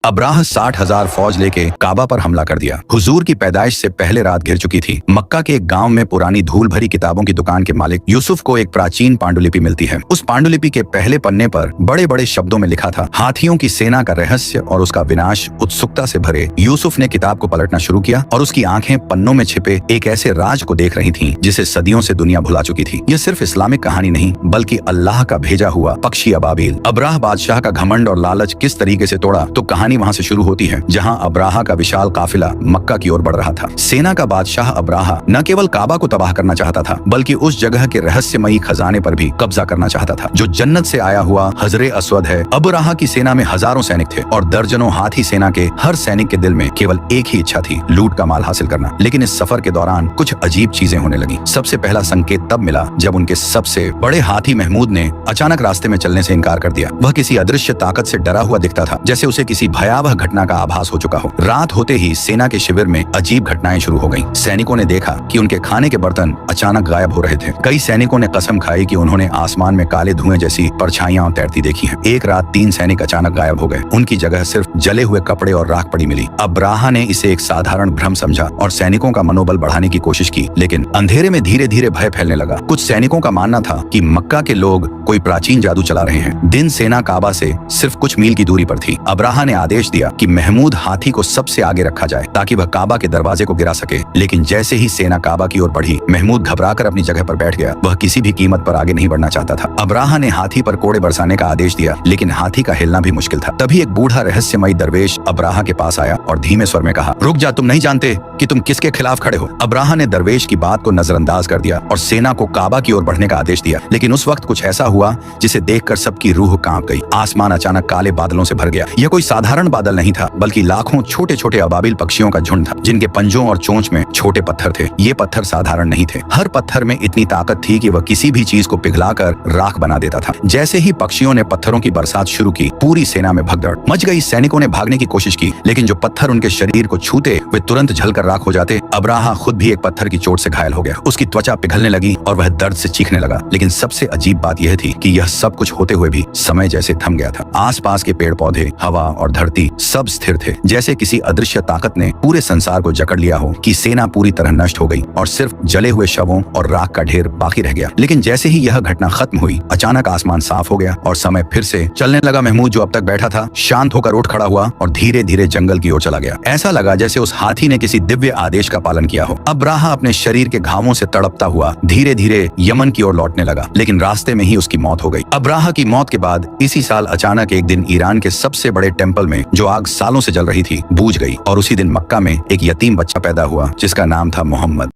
अब्राह 60,000 फौज लेके काबा पर हमला कर दिया। हुजूर की पैदाइश से पहले रात घिर चुकी थी। मक्का के एक गांव में पुरानी धूल भरी किताबों की दुकान के मालिक यूसुफ को एक प्राचीन पांडुलिपि मिलती है। उस पांडुलिपि के पहले पन्ने पर बड़े बड़े शब्दों में लिखा था, हाथियों की सेना का रहस्य और उसका विनाश। उत्सुकता से भरे यूसुफ ने किताब को पलटना शुरू किया और उसकी आंखें पन्नों में छिपे एक ऐसे राज को देख रही थीं जिसे सदियों से दुनिया भुला चुकी थी। यह सिर्फ इस्लामिक कहानी नहीं बल्कि अल्लाह का भेजा हुआ पक्षी अबाबील। अब्राह बादशाह का घमंड और लालच किस तरीके से तोड़ा, तो कहानी वहां से शुरू होती है जहां अब्राहा का विशाल काफिला मक्का की ओर बढ़ रहा था। सेना का बादशाह अब्राहा न केवल काबा को तबाह करना चाहता था बल्कि उस जगह के रहस्यमयी खजाने पर भी कब्जा करना चाहता था जो जन्नत से आया हुआ हजरे अस्वद है। अब्राहा की सेना में हजारों सैनिक थे और दर्जनों हाथी। सेना के हर सैनिक के दिल में केवल एक ही इच्छा थी, लूट का माल हासिल करना। लेकिन इस सफर के दौरान कुछ अजीब चीजें होने लगी। सबसे पहला संकेत तब मिला जब उनके सबसे बड़े हाथी महमूद ने अचानक रास्ते में चलने से इनकार कर दिया। वह किसी अदृश्य ताकत से डरा हुआ दिखता था, जैसे उसे किसी भयावह घटना का आभास हो चुका हो। रात होते ही सेना के शिविर में अजीब घटनाएं शुरू हो गईं। सैनिकों ने देखा कि उनके खाने के बर्तन अचानक गायब हो रहे थे। कई सैनिकों ने कसम खाई कि उन्होंने आसमान में काले धुएं जैसी परछाइयां तैरती देखी हैं। एक रात 3 सैनिक अचानक गायब हो गए। उनकी जगह सिर्फ जले हुए कपड़े और राख पड़ी मिली। अब्राहा ने इसे एक साधारण भ्रम समझा और सैनिकों का मनोबल बढ़ाने की कोशिश की, लेकिन अंधेरे में धीरे धीरे भय फैलने लगा। कुछ सैनिकों का मानना था कि मक्का के लोग कोई प्राचीन जादू चला रहे हैं। दिन सेना काबा से सिर्फ कुछ मील की दूरी पर थी। अब्राहा ने आदेश दिया कि महमूद हाथी को सबसे आगे रखा जाए ताकि वह काबा के दरवाजे को गिरा सके। लेकिन जैसे ही सेना काबा की ओर बढ़ी, महमूद घबराकर अपनी जगह पर बैठ गया। वह किसी भी कीमत पर आगे नहीं बढ़ना चाहता था। अब्राहा ने हाथी पर कोड़े बरसाने का आदेश दिया, लेकिन हाथी का हिलना भी मुश्किल था। तभी एक बूढ़ा रहस्यमयी दरवेश अब्राहा के पास आया और धीमे स्वर में कहा, रुक जा, तुम नहीं जानते कि तुम किसके खिलाफ खड़े हो। अब्राहा ने दरवेश की बात को नजरअंदाज कर दिया और सेना को काबा की ओर बढ़ने का आदेश दिया। लेकिन उस वक्त कुछ ऐसा हुआ जिसे देखकर सबकी रूह कांप गई। आसमान अचानक काले बादलों से भर गया। यह कोई साधारण बादल नहीं था बल्कि लाखों छोटे छोटे अबाबिल पक्षियों का झुंड था जिनके पंजों और चोंच में छोटे पत्थर थे। ये पत्थर साधारण नहीं थे। हर पत्थर में इतनी ताकत थी कि वह किसी भी चीज को पिघलाकर राख बना देता था। जैसे ही पक्षियों ने पत्थरों की बरसात शुरू की, पूरी सेना में भगदड़ मच गई। सैनिकों ने भागने की कोशिश की, लेकिन जो पत्थर उनके शरीर को छूते वे तुरंत जलकर राख हो जाते। अब्राहा खुद भी एक पत्थर की चोट से घायल हो गया। उसकी त्वचा पिघलने लगी और वह दर्द से चीखने लगा। लेकिन सबसे अजीब बात यह थी कि यह सब कुछ होते हुए भी समय जैसे थम गया था। आसपास के पेड़ पौधे, हवा और धरती सब स्थिर थे, जैसे किसी अदृश्य ताकत ने पूरे संसार को जकड़ लिया हो। कि सेना पूरी तरह नष्ट हो गई और सिर्फ जले हुए शवों और राख का ढेर बाकी रह गया। लेकिन जैसे ही यह घटना खत्म हुई, अचानक आसमान साफ हो गया और समय फिर से चलने लगा। महमूद जो अब तक बैठा था शांत होकर उठ खड़ा हुआ और धीरे धीरे जंगल की ओर चला गया। ऐसा लगा जैसे उस हाथी ने किसी दिव्य आदेश का पालन किया हो। अब्राहा अपने शरीर के घावों से तड़पता हुआ धीरे धीरे यमन की ओर लौटने लगा, लेकिन रास्ते में ही उसकी मौत हो गई। अब्राहा की मौत के बाद इसी साल अचानक एक दिन ईरान के सबसे बड़े टेम्पल में जो आग सालों से जल रही थी बूझ गई और उसी दिन मक्का में एक यतीम बच्चा पैदा हुआ जिसका नाम था मोहम्मद।